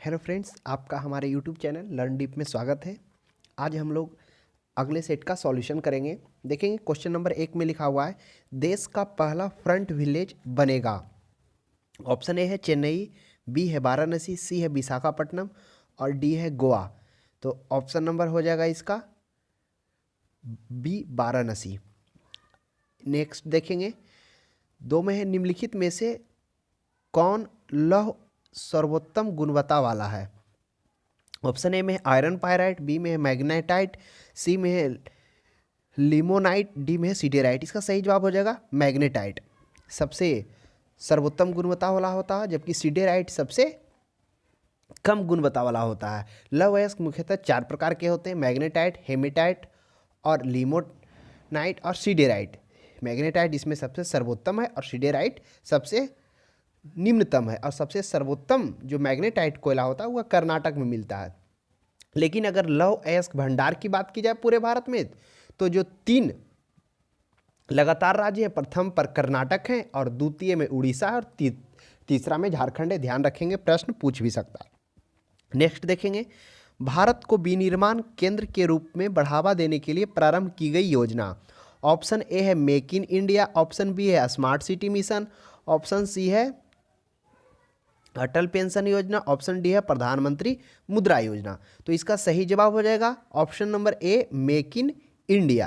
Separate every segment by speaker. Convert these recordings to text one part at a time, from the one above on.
Speaker 1: Hello friends, आपका हमारे YouTube channel learn deep में स्वागत है। आज हम लोग अगले सेट का सॉल्यूशन करेंगे। देखेंगे क्वेश्चन नंबर 1 में लिखा हुआ है, देश का पहला फ्रंट विलेज बनेगा। ऑप्शन ए है चेन्नई, बी है वाराणसी, सी है विशाखापट्टनम और डी है गोवा। तो ऑप्शन नंबर हो जाएगा इसका बी, वाराणसी। नेक्स्ट देखेंगे, दो में है, निम्नलिखित में से कौन लौह सर्वोत्तम गुणवत्ता वाला है। ऑप्शन ए में है आयरन पायराइट, बी में है मैग्नेटाइट, सी में है लिमोनाइट, डी में है सिडेराइट। इसका सही जवाब हो जाएगा मैग्नेटाइट। सबसे सर्वोत्तम गुणवत्ता वाला होता है, जबकि सिडेराइट सबसे कम गुणवत्ता वाला होता है। लौह अयस्क मुख्यतः 4 प्रकार के होते हैं, मैग्नेटाइट, हेमेटाइट और लिमोनाइट और सिडेराइट। मैग्नेटाइट इसमें सबसे सर्वोत्तम है और सिडेराइट सबसे निम्नतम है। और सबसे सर्वोत्तम जो मैग्नेटाइट कोयला होता है वह कर्नाटक में मिलता है। लेकिन अगर लौह अयस्क भंडार की बात की जाए पूरे भारत में, तो जो 3 लगातार राज्य हैं, प्रथम पर कर्नाटक है और द्वितीय में उड़ीसा है और तीसरा में झारखंड है। ध्यान रखेंगे, प्रश्न पूछ भी सकता है। नेक्स्ट देखेंगे, भारत को विनिर्माण केंद्र के रूप में बढ़ावा देने के लिए प्रारंभ की गई योजना। ऑप्शन ए है make in India, option B है smart city mission, option C है Atal pension Yojana, option D है प्रधानमंत्री मुद्रा योजना। तो इसका सही जवाब हो जाएगा option number A, make in India.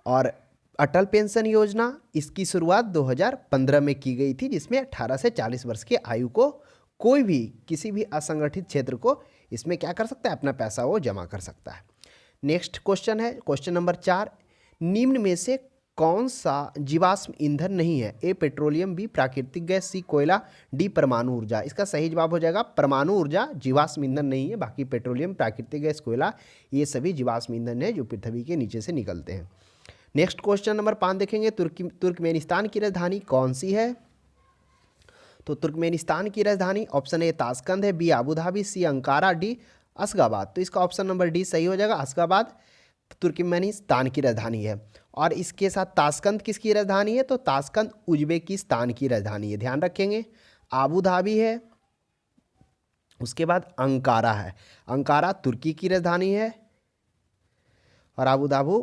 Speaker 1: और अटल पेंशन योजना इसकी शुरुआत 2015 में की गई थी, जिसमें 18 से 40 वर्ष की आयु को कोई भी किसी भी असंगठित क्षेत्र को इसमें क्या कर सकता है, अपना पैसा वो जमा कर सकता है। नेक्स्ट क्वेश्चन है क्वेश्चन नंबर 4, निम्न में से कौन सा जीवाश्म ईंधन नहीं है। ए पेट्रोलियम, बी प्राकृतिक गैस, सी कोयला, डी परमाणु ऊर्जा। इसका सही जवाब हो जाएगा परमाणु ऊर्जा जीवाश्म ईंधन नहीं है। बाकी पेट्रोलियम, प्राकृतिक गैस, कोयला ये सभी जीवाश्म ईंधन है जो पृथ्वी के नीचे से निकलते हैं। नेक्स्ट क्वेश्चन नंबर 5 देखेंगे, तुर्कमेनिस्तान की राजधानी कौन सी है। तो तुर्कमेनिस्तान की राजधानी ऑप्शन ए ताशकंद है, बी अबू धाबी, सी अंकारा, डी अशगाबाद। तो इसका ऑप्शन नंबर डी सही हो जाएगा, अशगाबाद तुर्कमेनिस्तान की राजधानी है। और इसके साथ ताशकंद किसकी राजधानी है, तो ताशकंद उज्बेकिस्तान की राजधानी है। ध्यान रखेंगे, अबू धाबी है, उसके बाद अंकारा है। अंकारा तुर्की की राजधानी है और अबू धाबी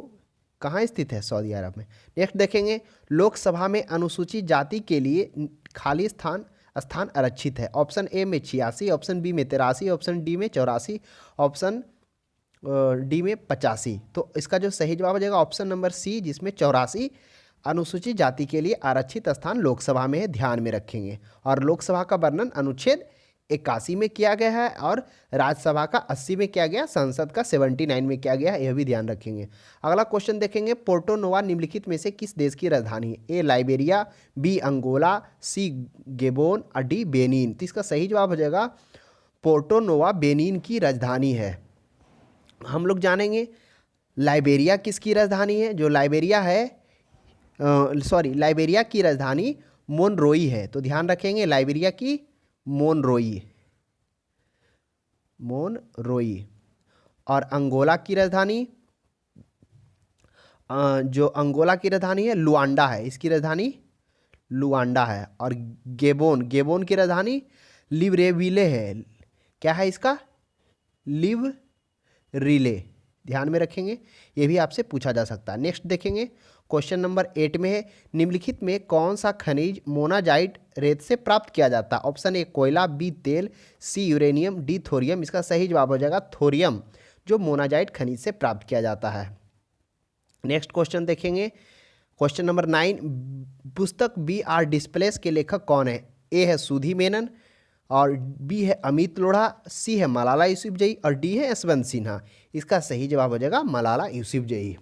Speaker 1: कहाँ स्थित है, सऊदी अरब में। नेक्स्ट देखेंगे, लोकसभा में अनुसूचित जाति के लिए खाली स्थान आरक्षित है। ऑप्शन ए में 86, ऑप्शन बी में 83, ऑप्शन डी में 84, ऑप्शन डी में 85। तो इसका जो सही जवाब हो जाएगा ऑप्शन नंबर सी, जिसमें 84 अनुसूचित जाति के लिए आरक्षित स्थान लोकसभा में है। ध्यान में रखेंगे। और लोकसभा का वर्णन अनुच्छेद 81 में किया गया है और राज्यसभा का 80 में किया गया, संसद का 79 में किया गया है, यह भी ध्यान रखेंगे। अगला क्वेश्चन देखेंगे, पोर्टो नोवा निम्नलिखित में से किस देश की राजधानी है। ए लाइबेरिया, बी अंगोला, सी गेबोन और डी बेनिन। तो इसका सही जवाब हो जाएगा पोर्टो नोवा बेनिन की राजधानी है। हम लोग जानेंगे लाइबेरिया किसकी राजधानी है। जो लाइबेरिया है, लाइबेरिया की राजधानी मोनरोई है। तो ध्यान रखेंगे, लाइबेरिया की मोनरोई। और अंगोला की राजधानी, जो अंगोला की राजधानी है लुआंडा है, इसकी राजधानी लुआंडा है। और गेबोन की राजधानी लिब्रेविले है। क्या है इसका, लिब्रेविले। ध्यान में रखेंगे, ये भी आपसे पूछा जा सकता है। नेक्स्ट देखेंगे, क्वेश्चन नंबर 8 में है, निम्नलिखित में कौन सा खनिज मोनाजाइट रेत से प्राप्त किया जाता है। ऑप्शन ए कोयला, बी तेल, सी यूरेनियम, डी थोरियम। इसका सही जवाब हो जाएगा थोरियम, जो मोनाजाइट खनिज से प्राप्त किया जाता है। नेक्स्ट क्वेश्चन देखेंगे, क्वेश्चन नंबर 9, पुस्तक बी आर डिस्प्लेस के लेखक कौन है। ए है सुधि मेनन और बी है अमित लोढ़ा, सी है मलाला यूसुफजई और डी है यशवंत सिन्हा। इसका सही जवाब हो जाएगा मलाला यूसुफजई।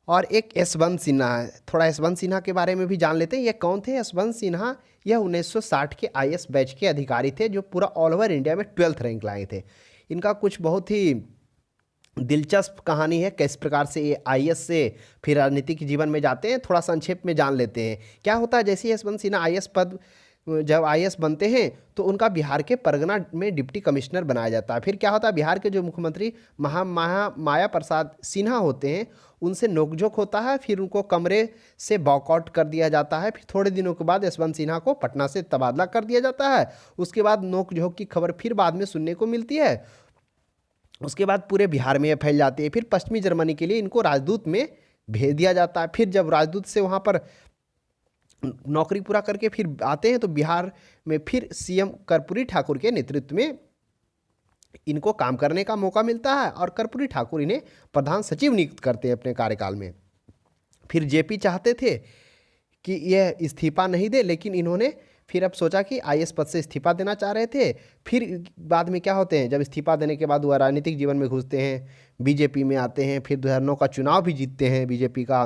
Speaker 1: और एक यशवंत सिन्हा है, थोड़ा यशवंत सिन्हा के बारे में भी जान लेते हैं। ये कौन थे यशवंत सिन्हा। यह 1960 के IAS बैच के अधिकारी थे, जो पूरा ऑल ओवर इंडिया में 12th रैंक लाए थे। इनका कुछ बहुत ही दिलचस्प कहानी है, किस प्रकार से ये IAS से फिर राजनीतिक जीवन में जाते हैं। थोड़ा संक्षेप में जान लेते हैं क्या होता है। जैसे यशवंत सिन्हा IAS पद जब आईएएस बनते हैं तो उनका बिहार के परगना में डिप्टी कमिश्नर बनाया जाता है। फिर क्या होता है, बिहार के जो मुख्यमंत्री माया प्रसाद सिन्हा होते हैं उनसे नोकझोंक होता है, फिर उनको कमरे से वॉकआउट कर दिया जाता है। फिर थोड़े दिनों के बाद यशवंत सिन्हा को पटना से तबादला कर दिया जाता है। उसके बाद नोकझोंक की खबर फिर बाद में सुनने को मिलती है। उसके बाद पूरे बिहार में ये फैल जाती है। फिर पश्चिमी जर्मनी के लिए इनको राजदूत में भेज दिया जाता है। फिर जब राजदूत से वहाँ पर नौकरी पूरा करके फिर आते हैं तो बिहार में फिर सीएम कर्पूरी ठाकुर के नेतृत्व में इनको काम करने का मौका मिलता है और कर्पूरी ठाकुर इन्हें प्रधान सचिव नियुक्त करते हैं अपने कार्यकाल में। फिर जेपी चाहते थे कि यह इस्तीफा नहीं दे, लेकिन इन्होंने फिर अब सोचा कि आईएएस पद से इस्तीफा देना चाह रहे थे। फिर बाद में क्या होते हैं, जब इस्तीफा देने के बाद वह राजनीतिक जीवन में घुसते हैं, बीजेपी में आते हैं। फिर 2009 का चुनाव भी जीतते हैं बीजेपी का।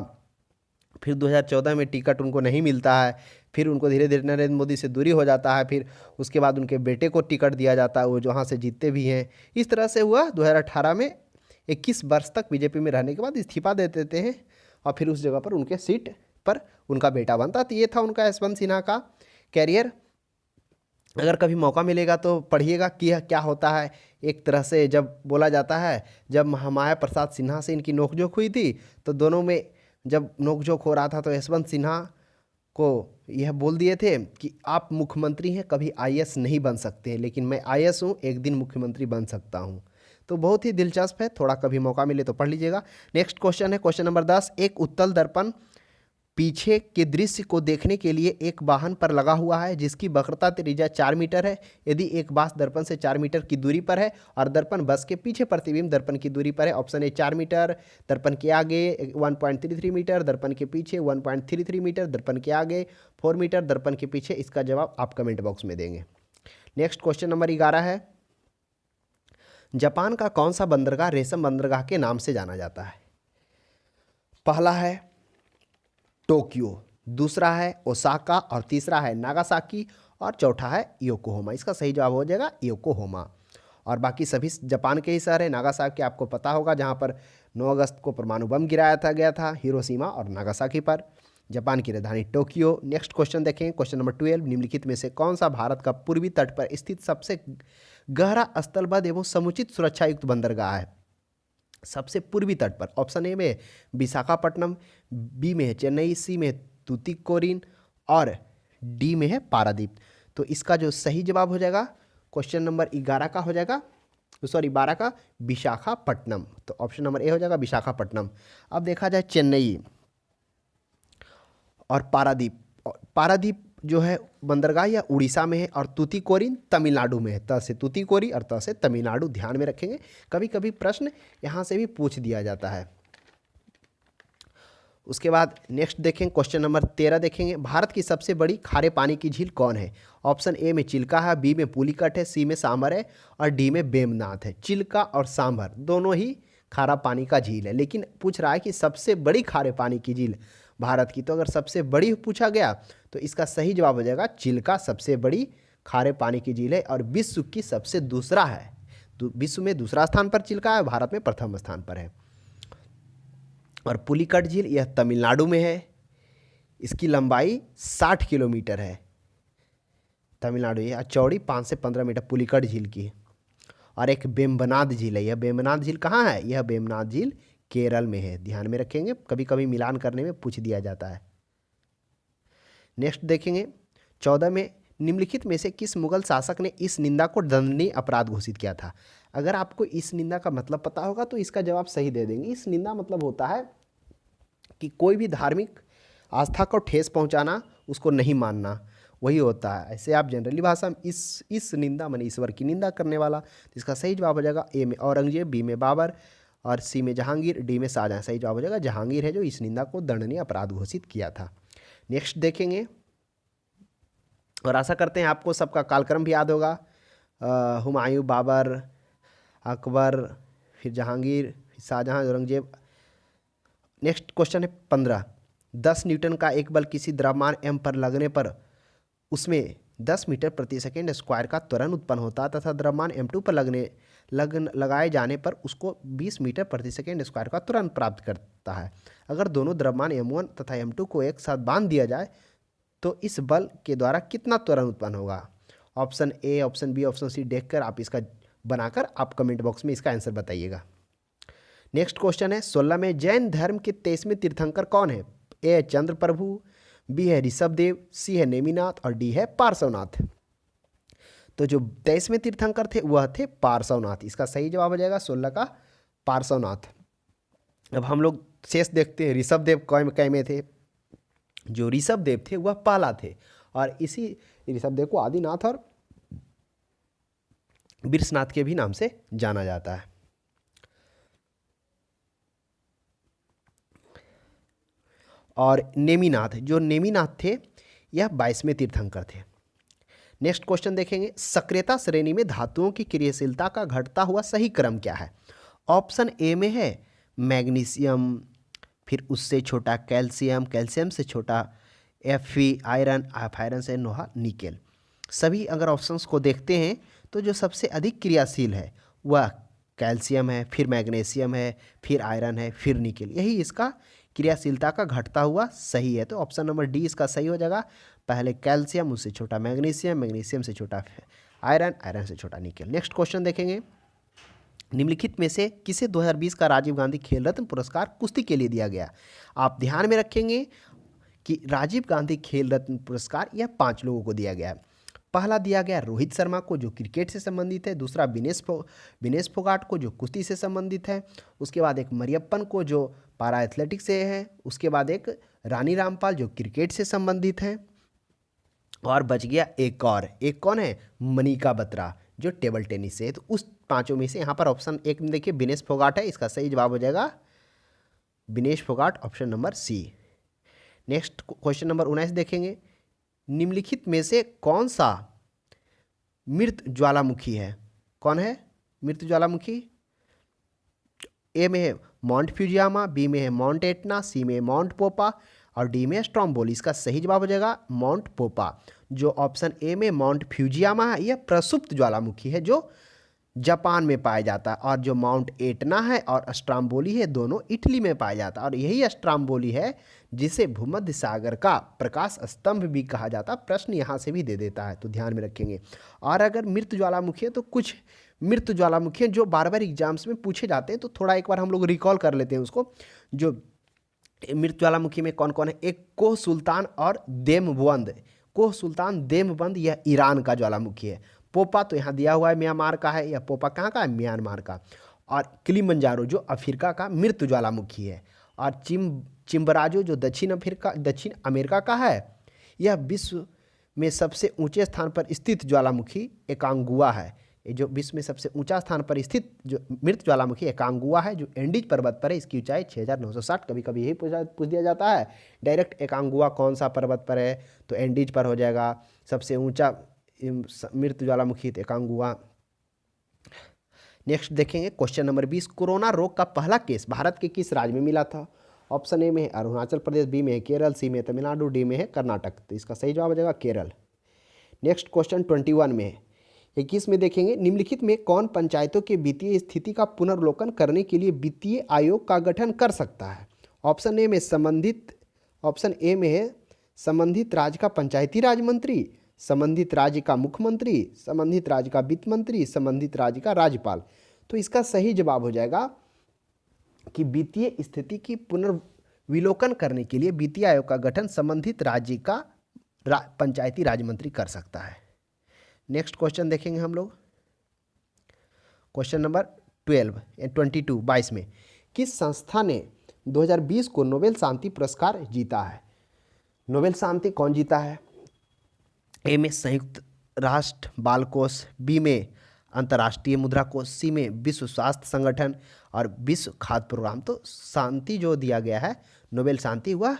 Speaker 1: फिर 2014 में टिकट उनको नहीं मिलता है। फिर उनको धीरे धीरे नरेंद्र मोदी से दूरी हो जाता है। फिर उसके बाद उनके बेटे को टिकट दिया जाता है, वो जहाँ से जीतते भी हैं। इस तरह से हुआ। 2018 में 21 वर्ष तक बीजेपी में रहने के बाद इस्तीफा दे देते हैं और फिर उस जगह पर उनके सीट पर उनका बेटा बनता। तो ये था उनका यशवंत सिन्हा का कैरियर। अगर कभी मौका मिलेगा तो पढ़िएगा कि क्या होता है। एक तरह से जब बोला जाता है, जब माया प्रसाद सिन्हा से इनकी नोकझोंक हुई थी तो दोनों में जब नोकझोंक हो रहा था तो यशवंत सिन्हा को यह बोल दिए थे कि आप मुख्यमंत्री हैं, कभी आईएएस नहीं बन सकते, लेकिन मैं आईएएस हूँ, एक दिन मुख्यमंत्री बन सकता हूँ। तो बहुत ही दिलचस्प है, थोड़ा कभी मौका मिले तो पढ़ लीजिएगा। नेक्स्ट क्वेश्चन है क्वेश्चन नंबर 10। एक उत्तल दर्पण पीछे के दृश्य को देखने के लिए एक वाहन पर लगा हुआ है जिसकी वक्रता त्रिज्या 4 मीटर है। यदि एक बांस दर्पण से 4 मीटर की दूरी पर है और दर्पण बस के पीछे प्रतिबिंब दर्पण की दूरी पर है। ऑप्शन ए 4 मीटर, दर्पण के आगे 1.33 मीटर, दर्पण के पीछे 1.33 मीटर, दर्पण के आगे 4 मीटर, दर्पण के पीछे। इसका जवाब आप कमेंट बॉक्स में देंगे। नेक्स्ट क्वेश्चन नंबर 11 है। जापान का कौन सा बंदरगाह रेशम बंदरगाह के नाम से जाना जाता है? पहला है टोक्यो, दूसरा है ओसाका और तीसरा है नागासाकी और चौथा है योकोहामा। इसका सही जवाब हो जाएगा योकोहामा। और बाकी सभी जापान के ही शहर है। नागासाकी आपको पता होगा, जहाँ पर 9 अगस्त को परमाणु बम गिराया था गया था हिरोशिमा और नागासाकी पर। जापान की राजधानी टोक्यो। नेक्स्ट क्वेश्चन देखें क्वेश्चन नंबर 12। निम्नलिखित में से कौन सा भारत का पूर्वी तट पर स्थित सबसे गहरा स्थलबद्ध एवं समुचित सुरक्षा युक्त बंदरगाह है? सबसे पूर्वी तट पर ऑप्शन ए में विशाखापट्टनम, बी में है चेन्नई, सी में है तूतीकोरिन और डी में है पारादीप। तो इसका जो सही जवाब हो जाएगा क्वेश्चन नंबर 11 का हो जाएगा, सॉरी 12 का, विशाखापट्टनम। तो ऑप्शन नंबर ए हो जाएगा विशाखापट्टनम। अब देखा जाए चेन्नई और पारादीप। पारादीप जो है बंदरगाह या उड़ीसा में है और तूतीकोरिन तमिलनाडु में है। त से तूतीकोरी और त से तमिलनाडु, ध्यान में रखेंगे। कभी कभी प्रश्न यहाँ से भी पूछ दिया जाता है। उसके बाद नेक्स्ट देखें क्वेश्चन नंबर 13 देखेंगे। भारत की सबसे बड़ी खारे पानी की झील कौन है? ऑप्शन ए में चिल्का है, बी में पुलिकट है, सी में सांभर है और डी में बेमनाथ है। चिल्का और सांभर दोनों ही खारा पानी का झील है, लेकिन पूछ रहा है कि सबसे बड़ी खारे पानी की झील भारत की। तो अगर सबसे बड़ी पूछा गया तो इसका सही जवाब हो जाएगा चिल्का सबसे बड़ी खारे पानी की झील है और विश्व की सबसे दूसरा है। विश्व में दूसरा स्थान पर चिल्का है, भारत में प्रथम स्थान पर है। और पुलिकट झील यह तमिलनाडु में है। इसकी लंबाई 60 किलोमीटर है। तमिलनाडु, यह चौड़ी 5 से 15 मीटर पुलिकट झील की। और एक बेम्बनाद झील है। यह बेम्बनाद झील कहाँ है? यह बेम्बनाद झील केरल में है, ध्यान में रखेंगे, कभी कभी मिलान करने में पूछ दिया जाता है। नेक्स्ट देखेंगे 14 में। निम्नलिखित में से किस मुगल शासक ने इस निंदा को दंडनीय अपराध घोषित किया था? अगर आपको इस निंदा का मतलब पता होगा तो इसका जवाब सही दे देंगे। इस निंदा मतलब होता है कि कोई भी धार्मिक आस्था को ठेस पहुंचाना, उसको नहीं मानना, वही होता है। ऐसे आप जनरली भाषा में इस निंदा माने ईश्वर की निंदा करने वाला। तो इसका सही जवाब हो जाएगा ए में औरंगजेब, बी में बाबर और सी में जहांगीर, डी में शाहजहां। सही जवाब हो जाएगा जहांगीर है जो इस निंदा को दंडनीय अपराध घोषित किया था। नेक्स्ट देखेंगे और आशा करते हैं आपको सबका कालक्रम भी याद होगा। हुमायूं, बाबर, अकबर, फिर जहांगीर, फिर शाहजहां, औरंगजेब। नेक्स्ट क्वेश्चन है 15। 10 न्यूटन का एक बल किसी द्रव्यमान m पर लगने पर उसमें 10 मीटर प्रति सेकेंड स्क्वायर का त्वरण उत्पन्न होता है तथा द्रव्यमान m2 पर लगाए जाने पर उसको 20 मीटर प्रति सेकेंड स्क्वायर का त्वरण प्राप्त करता है। अगर दोनों द्रव्यमान m1 तथा m2 को एक साथ बांध दिया जाए तो इस बल के द्वारा कितना त्वरण उत्पन्न होगा? Option A, option B, option C देखकर आप इसका बनाकर आप कमेंट बॉक्स में इसका आंसर बताइएगा। नेक्स्ट क्वेश्चन है 16 में जैन धर्म के 23वें तीर्थंकर कौन है? ए है चंद्र प्रभु, बी है ऋषभदेव, सी है नेमिनाथ और डी है पार्श्वनाथ। तो जो 23वें तीर्थंकर थे वह थे पार्श्वनाथ। इसका सही जवाब हो जाएगा 16 का पार्श्वनाथ। अब हम लोग शेष देखते हैं ऋषभदेव कै में थे। जो ऋषभदेव थे वह पहला थे और इसी ऋषभदेव को आदिनाथ और बिरसनाथ के भी नाम से जाना जाता है। और नेमिनाथ, जो नेमिनाथ थे यह 22वें तीर्थंकर थे। नेक्स्ट क्वेश्चन देखेंगे सक्रियता श्रेणी में धातुओं की क्रियाशीलता का घटता हुआ सही क्रम क्या है? ऑप्शन ए में है मैग्नीशियम, फिर उससे छोटा कैल्शियम, कैल्शियम से छोटा Fe आयरन, आयरन से लोहा निकेल। सभी अगर ऑप्शंस को देखते हैं तो जो सबसे अधिक क्रियाशील है वह कैल्शियम है, फिर मैग्नीशियम है, फिर आयरन है, फिर निकेल। यही इसका क्रियाशीलता का घटता हुआ सही है। तो ऑप्शन नंबर डी इसका सही हो जाएगा। पहले कैल्शियम, उससे छोटा मैग्नीशियम, मैग्नीशियम से छोटा आयरन, आयरन से छोटा निकेल। नेक्स्ट क्वेश्चन देखेंगे निम्नलिखित में से किसे 2020 का राजीव गांधी खेल रत्न पुरस्कार कुश्ती के लिए दिया गया? आप ध्यान में रखेंगे कि राजीव गांधी खेल रत्न पुरस्कार यह 5 लोगों को दिया गया है। पहला दिया गया रोहित शर्मा को जो क्रिकेट से संबंधित है, दूसरा विनेश फोगाट को जो कुश्ती से संबंधित है, उसके बाद एक मरियप्पन को जो पारा एथलेटिक्स से है, उसके बाद एक रानी रामपाल जो क्रिकेट से संबंधित है, और बच गया एक और, एक कौन है? मनिका बत्रा जो टेबल टेनिस से है। तो उस 5 में से यहाँ पर ऑप्शन एक में देखिए विनेश फोगाट है, इसका सही जवाब हो जाएगा Vinesh Phogat, option number C. Next question number 19 देखेंगे निम्नलिखित में से कौन सा मृत ज्वालामुखी है? कौन है मृत ज्वालामुखी? ए में है माउंट फ्यूजियामा, बी में है माउंट एटना, सी में है माउंट पोपा और डी में स्ट्रॉम्बोली। इसका सही जवाब हो जाएगा माउंट पोपा। जो ऑप्शन ए में माउंट फ्यूजियामा है यह प्रसुप्त ज्वालामुखी है जो जापान में पाया जाता है, और जो माउंट एटना है और स्ट्रॉम्बोली है दोनों इटली में पाया जाता है। और यही स्ट्रॉम्बोली है जिसे भूमध्य सागर का प्रकाश स्तंभ भी कहा जाता है। प्रश्न यहाँ से भी दे देता है, तो ध्यान में रखेंगे। और अगर मृत ज्वालामुखी है तो कुछ मृत ज्वालामुखी जो बार बार एग्जाम्स में पूछे जाते हैं, तो थोड़ा एक बार हम लोग रिकॉल कर लेते हैं उसको। जो मृत ज्वालामुखी में कौन कौन है? एक कोह सुल्तान और देमबंद। कोह सुल्तान देमबंद यह ईरान का ज्वालामुखी है। पोपा तो यहाँ दिया हुआ है म्यांमार का है, या पोपा कहाँ का है? म्यांमार का। और किलिमंजारो जो अफ्रीका का मृत ज्वालामुखी है। और चिम्बराजो जो दक्षिण अमेरिका का है, यह विश्व में सबसे ऊंचे स्थान पर स्थित ज्वालामुखी एकांगुआ है। ये जो विश्व में सबसे ऊंचा स्थान पर स्थित जो मृत ज्वालामुखी एकांगुआ है जो एंडीज पर्वत पर है, इसकी ऊंचाई 6960। कभी कभी यही पूछ दिया जाता है डायरेक्ट, एकांगुआ कौन सा पर्वत पर है? तो एंडीज पर हो जाएगा। सबसे ऊंचा मृत ज्वालामुखी एकांगुआ। नेक्स्ट देखेंगे क्वेश्चन नंबर 20 कोरोना रोग का पहला केस भारत के किस राज्य में मिला था? ऑप्शन ए में है अरुणाचल प्रदेश, बी में है केरल, सी में है तमिलनाडु, डी में है कर्नाटक। तो इसका सही जवाब हो जाएगा केरल। नेक्स्ट क्वेश्चन 21 में है 21 में देखेंगे निम्नलिखित में कौन पंचायतों के वित्तीय स्थिति का पुनर्वलोकन करने के लिए वित्तीय आयोग का गठन कर सकता है? ऑप्शन ए में है संबंधित राज्य का पंचायती राज मंत्री, संबंधित राज्य का मुख्यमंत्री, संबंधित राज्य का वित्त मंत्री, संबंधित राज्य का राज्यपाल। तो इसका सही जवाब हो जाएगा कि वित्तीय स्थिति की पुनर्विलोकन करने के लिए वित्तीय आयोग का गठन संबंधित राज्य का पंचायती राज मंत्री कर सकता है। नेक्स्ट क्वेश्चन देखेंगे हम लोग क्वेश्चन नंबर 22 में किस संस्था ने 2020 को नोबेल शांति पुरस्कार जीता है? नोबेल शांति कौन जीता है? ए में संयुक्त राष्ट्र बाल कोष, बी में अंतर्राष्ट्रीय मुद्रा कोष, सी में विश्व स्वास्थ्य संगठन और विश्व खाद्य प्रोग्राम। तो शांति जो दिया गया है नोबेल शांति वह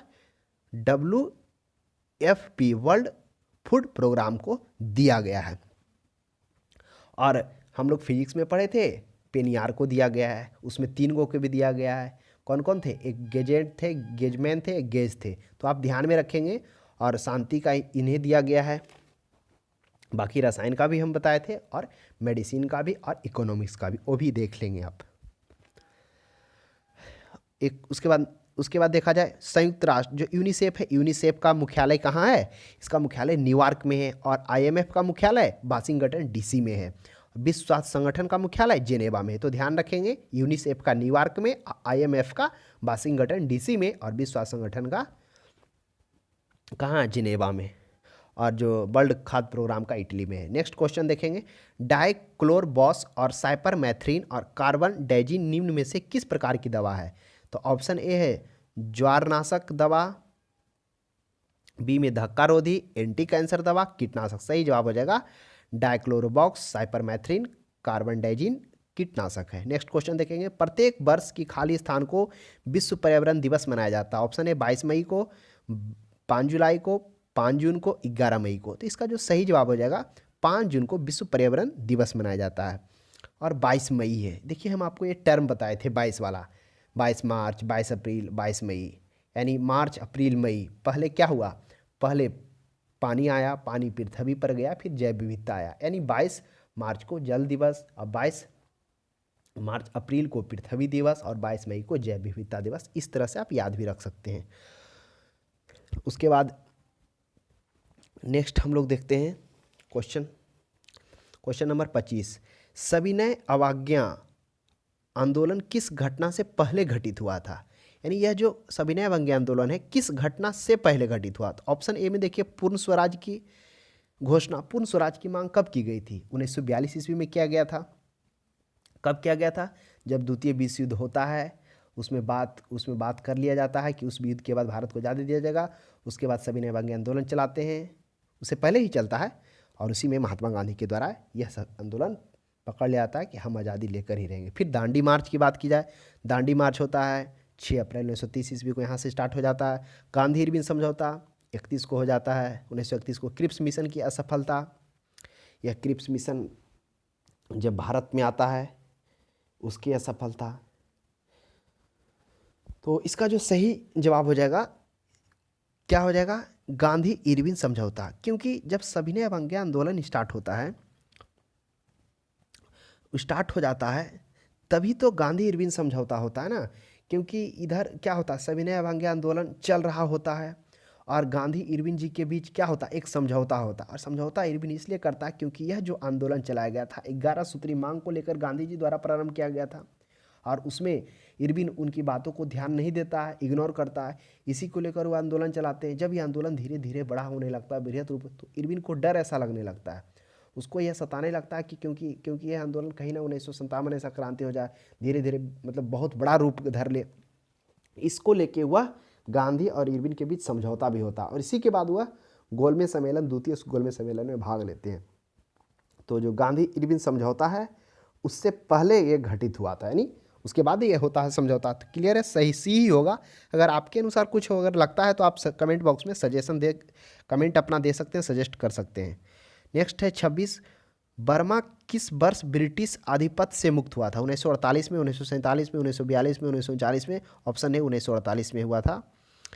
Speaker 1: WFP वर्ल्ड फूड प्रोग्राम को दिया गया है। और हम लोग फिजिक्स में पढ़े थे पेनियार को दिया गया है, उसमें 3 गो को भी दिया गया है। कौन कौन थे? एक गेजेट थे, गेजमैन थे, गेज थे। तो आप ध्यान में रखेंगे। और शांति का इन्हें दिया गया है। बाकी रसायन का भी हम बताए थे और मेडिसिन का भी और इकोनॉमिक्स का भी, वो भी देख लेंगे आप। एक उसके बाद उसके बाद देखा जाए संयुक्त राष्ट्र जो यूनिसेफ है, यूनिसेफ का मुख्यालय कहाँ है? इसका मुख्यालय न्यूयॉर्क में है। और आईएमएफ का मुख्यालय वाशिंगटन डीसी में है। विश्व स्वास्थ्य संगठन का मुख्यालय जेनेवा में है। तो ध्यान रखेंगे, यूनिसेफ का न्यूयॉर्क में, आईएमएफ का वाशिंगटन डीसी में, और विश्व स्वास्थ्य संगठन का कहाँ? जिनेवा में। और जो वर्ल्ड खाद्य प्रोग्राम का इटली में है। नेक्स्ट क्वेश्चन देखेंगे, डाइक्लोरबॉस और साइपरमेथ्रिन और कार्बन डाइजीन निम्न में से किस प्रकार की दवा है? तो ऑप्शन ए है ज्वारनाशक दवा, बी में धक्का रोधी, एंटी कैंसर दवा, कीटनाशक। सही जवाब हो जाएगा डाइक्लोरोबॉक्स, साइपरमेथ्रिन, कार्बन डाइजीन कीटनाशक है। नेक्स्ट क्वेश्चन देखेंगे, प्रत्येक वर्ष की खाली स्थान को विश्व पर्यावरण दिवस मनाया जाता है। ऑप्शन ए 22 मई को, 5 जुलाई को, 5 जून को, 11 मई को। तो इसका जो सही जवाब हो जाएगा 5 जून को विश्व पर्यावरण दिवस मनाया जाता है। और 22 मई है। देखिए हम आपको ये टर्म बताए थे 22 वाला, 22 मार्च, 22 अप्रैल, 22 मई, यानी मार्च अप्रैल मई। पहले क्या हुआ? पहले पानी आया, पानी पृथ्वी पर गया, फिर जैव विविधता आया। यानी 22 मार्च को जल दिवस, और 22 मार्च अप्रैल को पृथ्वी दिवस, और 22 मई को जैव विविधता दिवस। इस तरह से आप याद भी रख सकते हैं। उसके बाद नेक्स्ट हम लोग देखते हैं क्वेश्चन नंबर 25, सविनय अवज्ञा आंदोलन किस घटना से पहले घटित हुआ था? यानी यह जो सविनय अवज्ञा आंदोलन है किस घटना से पहले घटित हुआ था? ऑप्शन ए में देखिए पूर्ण स्वराज की घोषणा, पूर्ण स्वराज की मांग कब की गई थी? 1942 ईस्वी में किया गया था। कब किया गया था? जब द्वितीय विश्व युद्ध होता है, उसमें बात कर लिया जाता है कि उस युद्ध के बाद भारत को आज़ादी दिया जाएगा। उसके बाद सविनय अवज्ञा आंदोलन चलाते हैं, उससे पहले ही चलता है, और उसी में महात्मा गांधी के द्वारा यह आंदोलन पकड़ लिया जाता है कि हम आज़ादी लेकर ही रहेंगे। फिर दांडी मार्च की बात की जाए, दांडी मार्च होता है 6 अप्रैल 1930 ईस्वी को, यहाँ से स्टार्ट हो जाता है। गांधी इरविन समझौता 31 को हो जाता है 1931 को। क्रिप्स मिशन की असफलता, यह क्रिप्स मिशन जब भारत में आता है उसकी असफलता। तो इसका जो सही जवाब हो जाएगा, क्या हो जाएगा? गांधी इरविन समझौता। क्योंकि जब सविनय अवज्ञा आंदोलन स्टार्ट हो जाता है तभी तो गांधी इरविन समझौता होता है ना। क्योंकि इधर क्या होता है, सविनय अवज्ञा आंदोलन चल रहा होता है और गांधी इरविन जी के बीच क्या होता है, एक समझौता होता है। और समझौता इरविन इसलिए करता है क्योंकि यह जो आंदोलन चलाया गया था 11 सूत्री मांग को लेकर गांधी जी द्वारा प्रारंभ किया गया था, और उसमें इरविन उनकी बातों को ध्यान नहीं देता है, इग्नोर करता है। इसी को लेकर वो आंदोलन चलाते हैं। जब ये आंदोलन धीरे धीरे बड़ा होने लगता है, बृहत रूप, तो इरविन को डर ऐसा लगने लगता है, उसको यह सताने लगता है कि क्योंकि यह आंदोलन कहीं ना 1957 ऐसा क्रांति हो जाए, धीरे धीरे मतलब बहुत बड़ा रूप धर ले। इसको लेके वह गांधी और इरविन के बीच समझौता भी होता है, और इसी के बाद वह गोलमेज सम्मेलन, द्वितीय गोलमेज सम्मेलन में भाग लेते हैं। तो जो गांधी इरविन समझौता है उससे पहले ये घटित हुआ था, यानी उसके बाद ये होता है समझौता। तो क्लियर है, सही सी ही होगा। अगर आपके अनुसार कुछ अगर लगता है तो आप कमेंट बॉक्स में कमेंट अपना दे सकते हैं, सजेस्ट कर सकते हैं। नेक्स्ट है 26, बर्मा किस वर्ष ब्रिटिश आधिपत्य से मुक्त हुआ था? 1948 में, 1947 में, 1942 में, 1939 में। ऑप्शन है 1948 में हुआ था।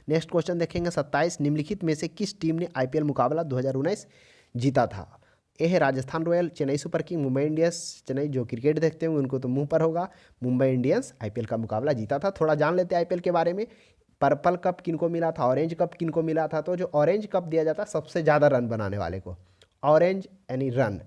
Speaker 1: नेक्स्ट क्वेश्चन देखेंगे 27, निम्नलिखित में से किस टीम ने आईपीएल मुकाबला 2019 जीता था? ए है Rajasthan royal, Chennai super king, Mumbai Indians. Chennai जो क्रिकेट देखते होंगे उनको तो मुंह पर होगा। मुंबई इंडियंस आईपीएल का मुकाबला जीता था। थोड़ा जान लेते हैं आईपीएल के बारे में। पर्पल कप किनको मिला था, ऑरेंज कप किनको मिला था? तो जो ऑरेंज कप दिया जाता है सबसे ज़्यादा रन बनाने वाले को, ऑरेंज यानी रन,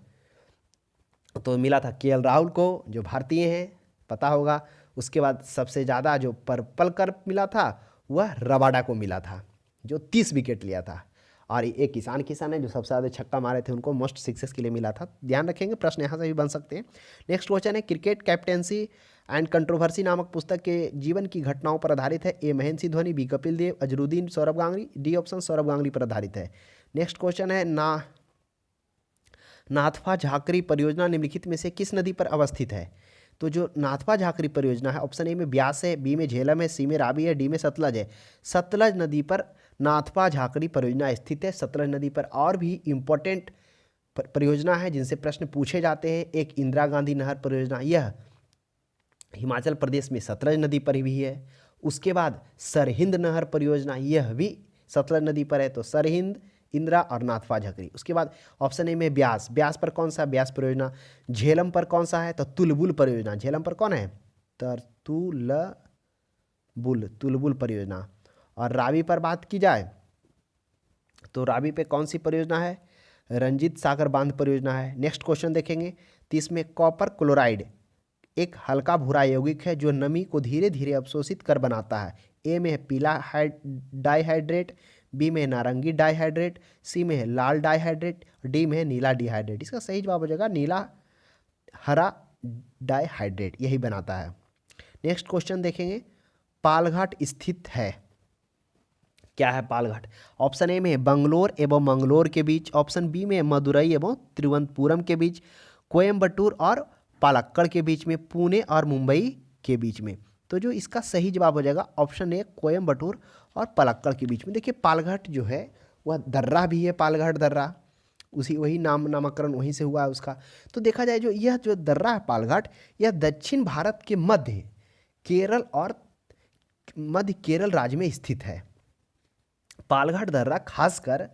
Speaker 1: तो मिला था केएल राहुल को, जो भारतीय हैं, पता होगा। उसके बाद सबसे ज़्यादा जो पर्पल कप मिला था वह रबाडा को मिला था, जो 30 विकेट लिया था। और एक किसान है जो सबसे ज़्यादा छक्का मारे थे, उनको मोस्ट सिक्सेस के लिए मिला था। ध्यान रखेंगे, प्रश्न यहाँ से भी बन सकते हैं। नेक्स्ट क्वेश्चन है, क्रिकेट कैप्टेंसी एंड कंट्रोवर्सी नामक पुस्तक के जीवन की घटनाओं पर आधारित है। ए Mahendra Singh Dhoni, B Kapil Dev, Azharuddin, Saurabh Ganguly, D option Saurabh Ganguly पर आधारित है। नेक्स्ट क्वेश्चन है, नाथपा झाकरी परियोजना निम्नलिखित में से किस नदी पर अवस्थित है? तो जो नाथपा झाकरी परियोजना है, ऑप्शन ए में ब्यास है, बी में झेलम है, सी में रावी है, डी में सतलज है। सतलज नदी पर नाथपा झाकरी परियोजना स्थित है। सतलज नदी पर और भी इम्पोर्टेंट परियोजना है जिनसे प्रश्न पूछे जाते हैं। एक इंदिरा गांधी नहर परियोजना, यह हिमाचल प्रदेश में सतलज नदी पर भी है। उसके बाद सरहिंद नहर परियोजना, यह भी सतलज नदी पर है। तो सरहिंद, इंदिरा और नाथपा झाकरी। उसके बाद ऑप्शन ए में ब्यास पर कौन सा? ब्यास परियोजना। झेलम पर कौन सा है? तो तुलबुल परियोजना। झेलम पर कौन है? तरतुलबुल तुलबुल परियोजना। और रावी पर बात की जाए तो रावी पे कौन सी परियोजना है? रंजीत सागर बांध परियोजना है। नेक्स्ट क्वेश्चन देखेंगे 30 में कॉपर क्लोराइड एक हल्का भूरा यौगिक है जो नमी को धीरे धीरे अवशोषित कर बनाता है। ए में है पीला डाइहाइड्रेट, बी में है नारंगी डाइहाइड्रेट, सी में है लाल डाइहाइड्रेट, डी में है नीला डिहाइड्रेट। इसका सही जवाब हो जाएगा नीला हरा डाइहाइड्रेट, यही बनाता है। नेक्स्ट क्वेश्चन देखेंगे पालघाट स्थित है। क्या है पालघाट? ऑप्शन ए में है बंगलोर एवं मंगलोर के बीच, ऑप्शन बी में है मदुरई एवं तिरुवनंतपुरम के बीच, कोयम्बटूर और पालक्कड़ के बीच में, पुणे और मुंबई के बीच में। तो जो इसका सही जवाब हो जाएगा ऑप्शन ए कोयम्बटूर और पालक्कड़ के बीच में। देखिए पालघाट जो है वह दर्रा भी है, पालघाट दर्रा, वही नामकरण वहीं से हुआ है उसका। तो देखा जाए जो यह जो दर्रा है पालघाट, यह दक्षिण भारत के मध्य केरल राज्य में स्थित है। पालघाट दर्रा खासकर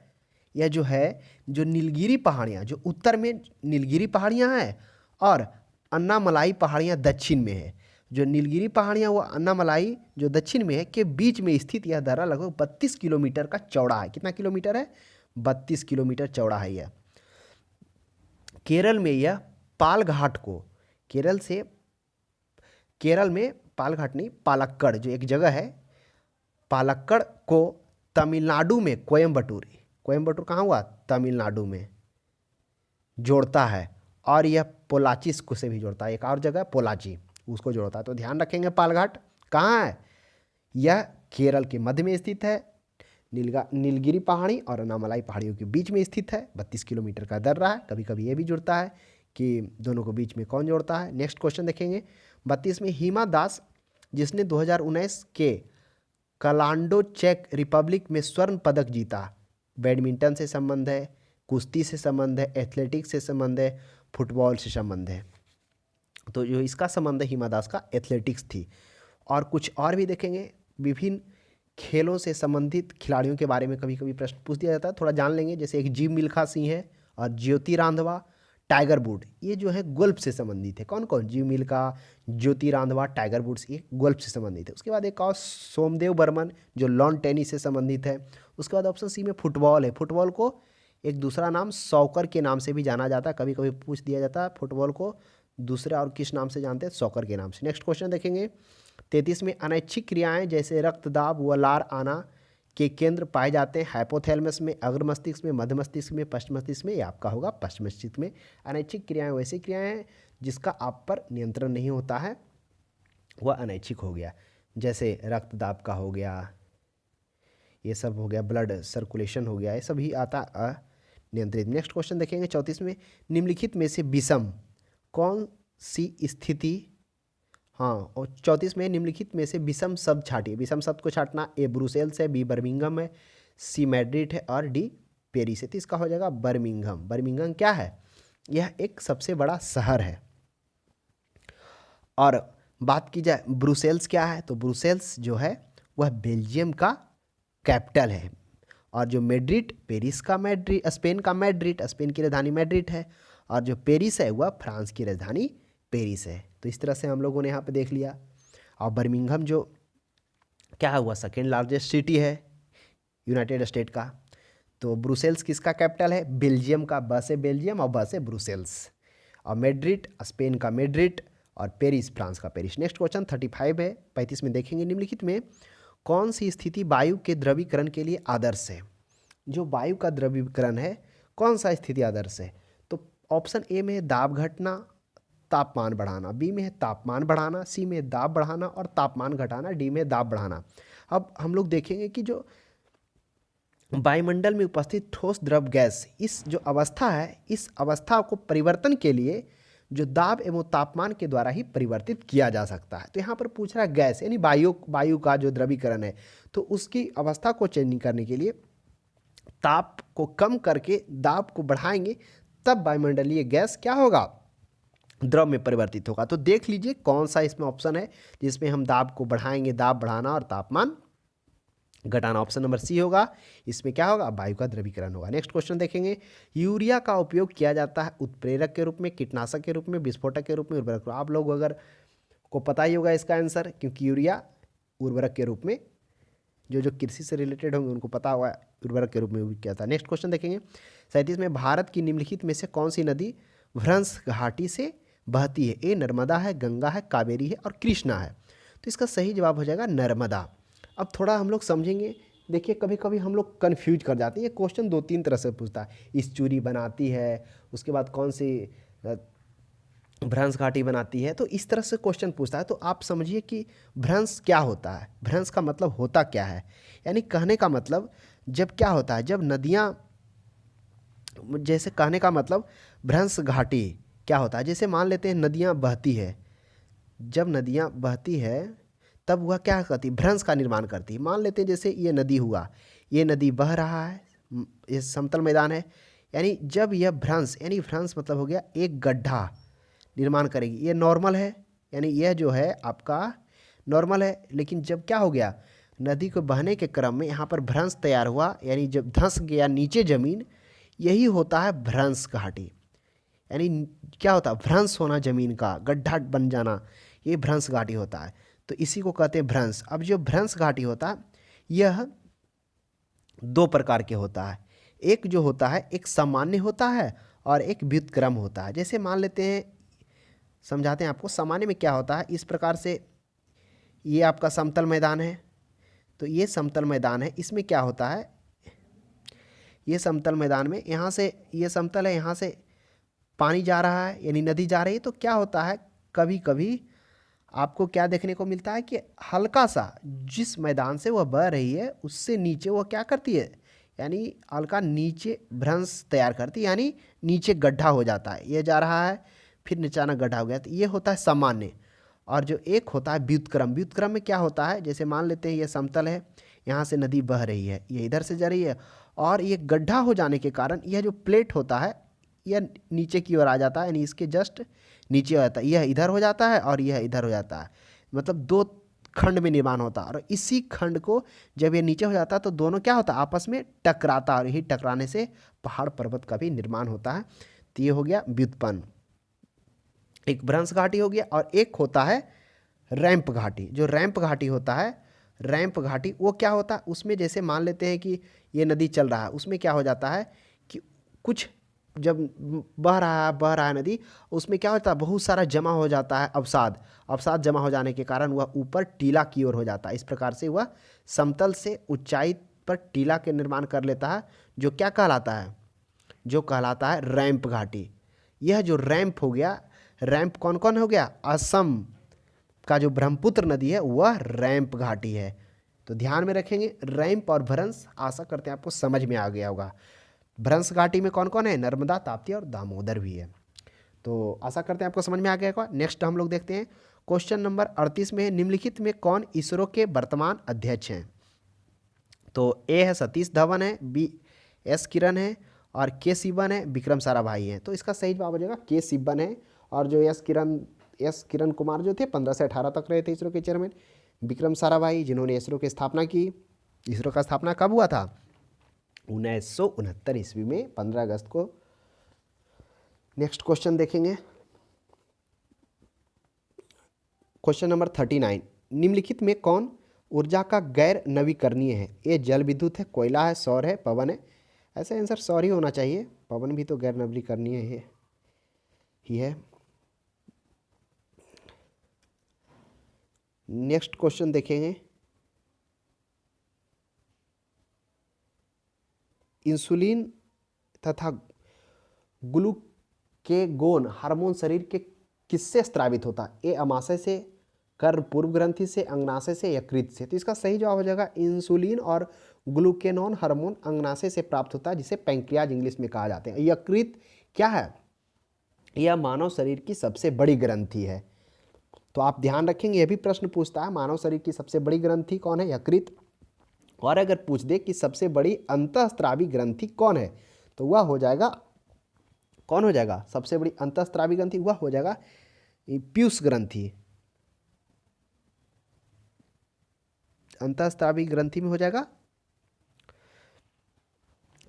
Speaker 1: यह जो है जो नीलगिरी पहाड़ियाँ, जो उत्तर में नीलगिरी पहाड़ियाँ हैं और अन्नामलाई पहाड़ियाँ दक्षिण में है। जो नीलगिरी पहाड़ियाँ वो अन्नामलाई जो दक्षिण में है के बीच में स्थित यह दर्रा लगभग 32 किलोमीटर का चौड़ा है। कितना किलोमीटर है? 32 किलोमीटर चौड़ा है यह। केरल में यह पालघाट को केरल में पालघाट नहीं, पालक्कड़ जो एक जगह है, पालक्कड़ को तमिलनाडु में कोयम्बटूर कहाँ हुआ? तमिलनाडु में जोड़ता है। और यह पोलाची को से भी जोड़ता है, एक और जगह पोलाची उसको जोड़ता है। तो ध्यान रखेंगे पालघाट कहाँ है? यह केरल के मध्य में स्थित है, नीलगिरी पहाड़ी और अन्नामलाई पहाड़ियों के बीच में स्थित है। 32 किलोमीटर का दर्रा है। कभी कभी ये भी जुड़ता है कि दोनों को बीच में कौन जोड़ता है। नेक्स्ट क्वेश्चन देखेंगे 32 में हिमा दास जिसने 2019 के कलांडो चेक रिपब्लिक में स्वर्ण पदक जीता, बैडमिंटन से संबंध है, कुश्ती से संबंध है, एथलेटिक्स से संबंध है, फुटबॉल से संबंध है। तो जो इसका संबंध है हिमा दास का एथलेटिक्स थी। और कुछ और भी देखेंगे, विभिन्न खेलों से संबंधित खिलाड़ियों के बारे में कभी कभी प्रश्न पूछ दिया जाता है, थोड़ा जान लेंगे। जैसे एक जीव मिल्खा सिंह है और ज्योति रांधवा, टाइगर वुड, ये जो है गोल्फ से संबंधित है। कौन कौन? जीव मिल्खा, ज्योति रांधवा, टाइगर वुड्स, ये गोल्फ से संबंधित है। उसके बाद एक और सोमदेव बर्मन जो लॉन टेनिस से संबंधित है। उसके बाद ऑप्शन सी में फुटबॉल है। फुटबॉल को एक दूसरा नाम सॉकर के नाम से भी जाना जाता है, कभी कभी पूछ दिया जाता है फुटबॉल को दूसरा और किस नाम से जानते हैं? सॉकर के नाम से। नेक्स्ट क्वेश्चन देखेंगे 33 में अनैच्छिक क्रियाएं जैसे रक्तदाब व लार आना के केंद्र पाए जाते हैं हाइपोथैलेमस में, अग्र मस्तिष्क में, मध्य मस्तिष्क में, पश्चिम मस्तिष्क में। ये आपका होगा पश्चिम मस्तिष्क में। अनैच्छिक क्रियाएं वैसी क्रियाएं हैं जिसका आप पर नियंत्रण नहीं होता है, वह अनैच्छिक हो गया। जैसे रक्तदाब का हो गया, ये सब हो गया, ब्लड सर्कुलेशन हो गया, ये सभी आता अनियंत्रित। नेक्स्ट क्वेश्चन देखेंगे 34 में निम्नलिखित में से विषम कौन सी स्थिति, हाँ, और 34 में निम्नलिखित में से विषम शब्द छाटिए। विषम शब्द को छाटना, ए ब्रुसेल्स है, बी बर्मिंघम है, सी मैड्रिड है और डी पेरिस है। तो इसका हो जाएगा बर्मिंघम। बर्मिंघम क्या है? यह एक सबसे बड़ा शहर है। और बात की जाए ब्रुसेल्स क्या है, तो ब्रुसेल्स जो है वह बेल्जियम का कैपिटल है। और जो मैड्रिड, पेरिस का मैड्रिड, स्पेन का मैड्रिड, स्पेन की राजधानी मैड्रिड है। और जो पेरिस है वह फ्रांस की राजधानी पेरिस है। तो इस तरह से हम लोगों ने यहाँ पे देख लिया। और बर्मिंघम जो क्या है, वह सेकेंड लार्जेस्ट सिटी है यूनाइटेड स्टेट का। तो ब्रुसेल्स किसका कैपिटल है? बेल्जियम का, ब से बेल्जियम और ब से ब्रुसेल्स। और मैड्रिड स्पेन का मैड्रिड और पेरिस फ्रांस का पेरिस। नेक्स्ट क्वेश्चन 35 है, 35 में देखेंगे निम्नलिखित में कौन सी स्थिति वायु के द्रवीकरण के लिए आदर्श है? जो वायु का द्रवीकरण है कौन सा स्थिति आदर्श है? तो ऑप्शन ए में दाब घटना, तापमान बढ़ाना, बी में है तापमान बढ़ाना, सी में दाब बढ़ाना और तापमान घटाना, डी में दाब बढ़ाना। अब हम लोग देखेंगे कि जो वायुमंडल में उपस्थित ठोस द्रव गैस, इस जो अवस्था है, इस अवस्था को परिवर्तन के लिए जो दाब एवं तापमान के द्वारा ही परिवर्तित किया जा सकता है। तो यहाँ पर पूछ रहा है गैस यानी वायु का जो द्रवीकरण है, तो उसकी अवस्था को चेंज करने के लिए ताप को कम करके दाब को बढ़ाएंगे, तब वायुमंडलीय गैस क्या होगा? द्रव में परिवर्तित होगा। तो देख लीजिए कौन सा इसमें ऑप्शन है जिसमें हम दाब को बढ़ाएंगे, दाब बढ़ाना और तापमान घटाना। ऑप्शन नंबर सी होगा। इसमें क्या होगा? वायु का द्रवीकरण होगा। नेक्स्ट क्वेश्चन देखेंगे यूरिया का उपयोग किया जाता है उत्प्रेरक के रूप में, कीटनाशक के रूप में, विस्फोटक के रूप में, उर्वरक। आप लोग अगर को पता ही होगा इसका आंसर, क्योंकि यूरिया उर्वरक के रूप में। जो कृषि से रिलेटेड होंगे उनको पता होगा उर्वरक के रूप में उपयोग किया था। नेक्स्ट क्वेश्चन देखेंगे 37 में, भारत की निम्नलिखित में से कौन सी नदी भ्रंश घाटी से बहती है? ए नर्मदा है, गंगा है, कावेरी है और कृष्णा है। तो इसका सही जवाब हो जाएगा नर्मदा। अब थोड़ा हम लोग समझेंगे। देखिए कभी कभी हम लोग कन्फ्यूज कर जाते हैं। ये क्वेश्चन 2-3 तरह से पूछता है। इस चूरी बनाती है, उसके बाद कौन सी भ्रंश घाटी बनाती है, तो इस तरह से क्वेश्चन पूछता है। तो आप समझिए कि भ्रंश क्या होता है, भ्रंश का मतलब होता क्या है। यानी कहने का मतलब जब क्या होता है, जब नदियाँ, जैसे कहने का मतलब भ्रंश घाटी क्या होता है, जैसे मान लेते हैं नदियाँ बहती है, जब नदियाँ बहती है तब वह क्या करती है, भ्रंश का निर्माण करती है। मान लेते हैं जैसे ये नदी हुआ, ये नदी बह रहा है, ये समतल मैदान है, यानी जब यह भ्रंश, यानी भ्रंश मतलब हो गया एक गड्ढा निर्माण करेगी। ये नॉर्मल है, यानी यह जो है आपका नॉर्मल है। लेकिन जब क्या हो गया, नदी को बहने के क्रम में यहाँ पर भ्रंश तैयार हुआ, यानी जब धंस गया नीचे ज़मीन, यही होता है भ्रंश घाटी। यानी क्या होता है, भ्रंश होना, ज़मीन का गड्ढा बन जाना, ये भ्रंश घाटी होता है। तो इसी को कहते हैं भ्रंश। अब जो भ्रंश घाटी होता है यह 2 प्रकार के होता है। एक जो होता है एक सामान्य होता है और एक व्युत्क्रम होता है। जैसे मान लेते हैं, समझाते हैं आपको। सामान्य में क्या होता है, इस प्रकार से ये आपका समतल मैदान है, तो ये समतल मैदान है, इसमें क्या होता है, ये समतल मैदान में यहाँ से, ये समतल है, यहाँ से पानी जा रहा है, यानी नदी जा रही है। तो क्या होता है, कभी कभी आपको क्या देखने को मिलता है कि हल्का सा जिस मैदान से वह बह रही है उससे नीचे वह क्या करती है, यानी हल्का नीचे भ्रंश तैयार करती है, यानी नीचे गड्ढा हो जाता है। ये जा रहा है फिर अचानक गड्ढा हो गया, तो ये होता है सामान्य। और जो एक होता है व्युत्क्रम, व्युत्क्रम में क्या होता है, जैसे मान लेते हैं ये समतल है, यहाँ से नदी बह रही है, ये इधर से जा रही है, और ये गड्ढा हो जाने के कारण यह जो प्लेट होता है यह नीचे की ओर आ जाता है, यानी इसके जस्ट नीचे हो जाता है। यह इधर हो जाता है और यह इधर हो जाता है, मतलब 2 खंड में निर्माण होता है। और इसी खंड को जब ये नीचे हो जाता है तो दोनों क्या होता है, आपस में टकराता है, और यही टकराने से पहाड़ पर्वत का भी निर्माण होता है। तो ये हो गया व्युत्पन्न, एक भ्रंश घाटी हो गया। और एक होता है रैंप घाटी। जो रैंप घाटी होता है, रैंप घाटी वो क्या होता है, उसमें जैसे मान लेते हैं कि ये नदी चल रहा है, उसमें क्या हो जाता है कि कुछ जब बह रहा है नदी, उसमें क्या होता है, बहुत सारा जमा हो जाता है अवसाद। अवसाद जमा हो जाने के कारण वह ऊपर टीला की ओर हो जाता है। इस प्रकार से वह समतल से ऊंचाई पर टीला के निर्माण कर लेता है, जो क्या कहलाता है, जो कहलाता है रैंप घाटी। यह जो रैंप हो गया, रैंप कौन कौन हो गया, असम का जो ब्रह्मपुत्र नदी है वह रैंप घाटी है। तो ध्यान में रखेंगे रैंप और भ्रंश, आशा करते हैं आपको समझ में आ गया होगा। भ्रंश घाटी में कौन कौन है, नर्मदा, ताप्ती और दामोदर भी है। तो आशा करते हैं आपको समझ में आ गया होगा। नेक्स्ट हम लोग देखते हैं क्वेश्चन नंबर 38 में, निम्नलिखित में कौन इसरो के वर्तमान अध्यक्ष हैं? तो ए है सतीश धवन है, बी एस किरण है, और के सिवन है, विक्रम साराभाई हैं। तो इसका सही जवाब हो जाएगा के सिवन है। और जो एस किरण कुमार जो थे 15 से 18 तक रहे थे इसरो के चेयरमैन। विक्रम साराभाई जिन्होंने इसरो की स्थापना की। इसरो का स्थापना कब हुआ था, 1969 ईस्वी में 15 अगस्त को। नेक्स्ट क्वेश्चन देखेंगे क्वेश्चन नंबर 39, निम्नलिखित में कौन ऊर्जा का गैर नवीकरणीय है? ए जल विद्युत है, कोयला है, सौर है, पवन है। ऐसा आंसर सौर ही होना चाहिए, पवन भी तो गैर नवीकरणीय ही है। नेक्स्ट क्वेश्चन देखेंगे, इंसुलिन तथा ग्लूकेगोन हार्मोन शरीर के किससे स्रावित होता है? ए अमाशय से, कर्म पूर्व ग्रंथि से, अंगनाशय से, यकृत से। तो इसका सही जवाब हो जाएगा इंसुलिन और ग्लूकेनॉन हार्मोन अंगनाशय से प्राप्त होता है, जिसे पैंक्रियाज इंग्लिश में कहा जाते हैं। यकृत क्या है, यह मानव शरीर की सबसे बड़ी ग्रंथि है। तो आप ध्यान रखेंगे, यह भी प्रश्न पूछता है मानव शरीर की सबसे बड़ी ग्रंथि कौन है, यकृत। और अगर पूछ दे कि सबसे बड़ी अंतःस्रावी ग्रंथि कौन है, तो वह हो जाएगा, कौन हो जाएगा सबसे बड़ी अंतःस्रावी ग्रंथि, वह हो जाएगा पीयूष ग्रंथि। अंतःस्रावी ग्रंथि में हो जाएगा,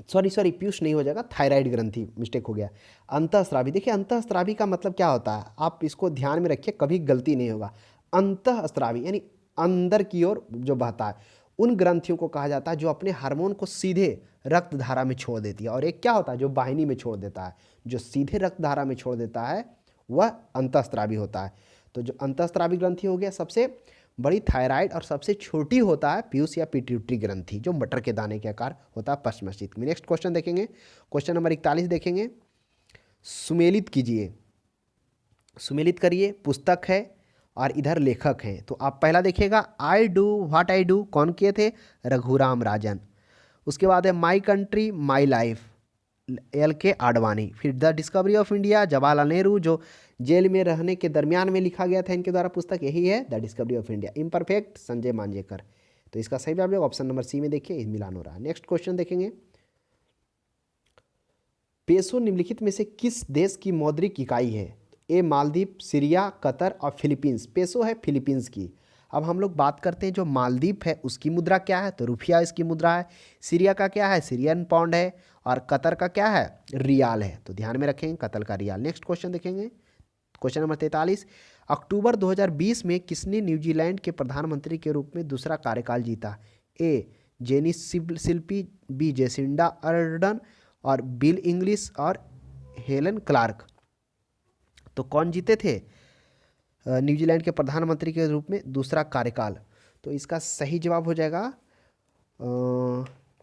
Speaker 1: सॉरी पीयूष नहीं हो जाएगा, थायराइड ग्रंथि, मिस्टेक हो गया। अंतःस्रावी, देखिए अंतःस्रावी का मतलब क्या होता है, आप इसको ध्यान में रखिए, कभी गलती नहीं होगा। अंतःस्रावी यानी अंदर की ओर जो बहता है, उन ग्रंथियों को कहा जाता है जो अपने हार्मोन को सीधे रक्त धारा में छोड़ देती है। और एक क्या होता है जो वाहिनी में छोड़ देता है, जो सीधे रक्त धारा में छोड़ देता है वह अंतःस्रावी होता है। तो जो अंतःस्रावी ग्रंथि हो गया सबसे बड़ी थायराइड, और सबसे छोटी होता है पीयूष या पिट्यूटरी ग्रंथि जो मटर के दाने के आकार होता है पश्च मस्तिष्क में। नेक्स्ट क्वेश्चन देखेंगे, क्वेश्चन नंबर 41 देखेंगे। सुमेलित कीजिए, सुमेलित करिए, पुस्तक है और इधर लेखक हैं। तो आप पहला देखिएगा I do what I do, कौन किए थे? रघुराम राजन। उसके बाद है my country my life, L के आडवाणी। फिर the discovery of India, Jawaharlal Nehru, जो जेल में रहने के दरमियान में लिखा गया था इनके द्वारा पुस्तक, यही है the discovery of India. Imperfect, Sanjay Manjrekar. तो इसका सही जवाब ऑप्शन नंबर सी में देखिए, मिलान हो रहा है। नेक्स्ट क्वेश्चन देखेंगे, पेसो निम्नलिखित में से किस देश की मौद्रिक इकाई है? ए मालदीव, सीरिया, कतर और फिलीपींस। पेसो है फिलीपींस की। अब हम लोग बात करते हैं जो मालदीव है उसकी मुद्रा क्या है, तो रुपया इसकी मुद्रा है। सीरिया का क्या है? सीरियन पाउंड है। और कतर का क्या है? रियाल है। तो ध्यान में रखेंगे कतर का रियाल। नेक्स्ट क्वेश्चन देखेंगे, क्वेश्चन नंबर 43। अक्टूबर 2020 में किसने न्यूजीलैंड के प्रधानमंत्री के रूप में दूसरा कार्यकाल जीता? ए जेनिस शिल्पी, बी जेसिंडा अर्डन, और बिल इंग्लिश, और हेलन क्लार्क। तो कौन जीते थे न्यूजीलैंड के प्रधानमंत्री के रूप में दूसरा कार्यकाल? तो इसका सही जवाब हो जाएगा,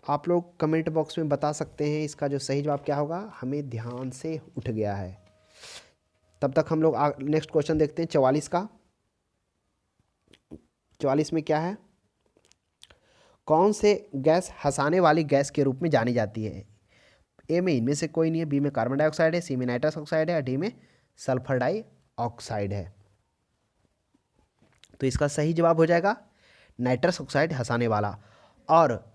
Speaker 1: आप लोग कमेंट बॉक्स में बता सकते हैं इसका जो सही जवाब क्या होगा। हमें ध्यान से उठ गया है। तब तक हम लोग नेक्स्ट क्वेश्चन देखते हैं 44 का। 44 में क्या है? कौन से गैस हंसाने वाली गैस के रूप में जानी जाती है? ए में इनमें से कोई नहीं है, बी में कार्बन डाइऑक्साइड है, सी में नाइट्रस ऑक्साइड है, और डी में सल्फर डाइऑक्साइड है। तो इसका सही जवाब हो जाएगा नाइट्रस ऑक्साइड हंसाने वाला। और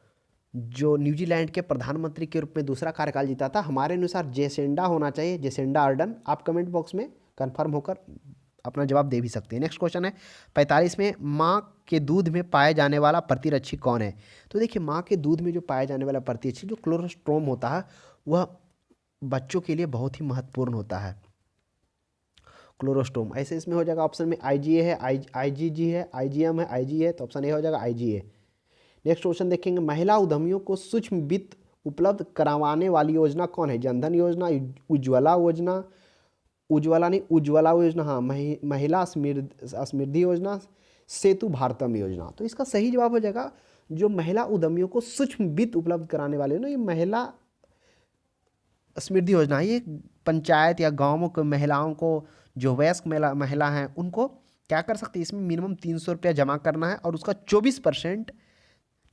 Speaker 1: जो न्यूजीलैंड के प्रधानमंत्री के रूप में दूसरा कार्यकाल जीता था, हमारे अनुसार जेसिंडा होना चाहिए, जेसिंडा अर्डन। आप कमेंट बॉक्स में कंफर्म होकर अपना जवाब दे भी सकते हैं। नेक्स्ट क्वेश्चन है 45 में, माँ के दूध में पाए जाने वाला प्रतिरक्षी कौन है? तो देखिए माँ के दूध में जो पाया जाने वाला प्रतिरक्षी जो क्लोरोस्ट्रोम होता है वह बच्चों के लिए बहुत ही महत्वपूर्ण होता है, क्लोरोस्टोम। ऐसे इसमें हो जाएगा ऑप्शन में आईजीए है, आईजीजी है, आईजीएम है, आईजी है। तो ऑप्शन ए हो जाएगा आईजीए। नेक्स्ट क्वेश्चन देखेंगे, महिला उद्यमियों को सूक्ष्म वित्त उपलब्ध करावाने वाली योजना कौन है? जनधन योजना, उज्ज्वला योजना, उज्ज्वला नहीं उज्ज्वला योजना, हाँ, महिला समृद्धि योजना, सेतु भारतम योजना। तो इसका सही जवाब हो जाएगा जो महिला उद्यमियों को सूक्ष्म वित्त उपलब्ध कराने वाले ना, ये महिला समृद्धि योजना। ये पंचायत या गाँवों के महिलाओं को, जो वयस्क महिला हैं, उनको क्या कर सकती है, इसमें मिनिमम 300 रुपया जमा करना है और उसका 24%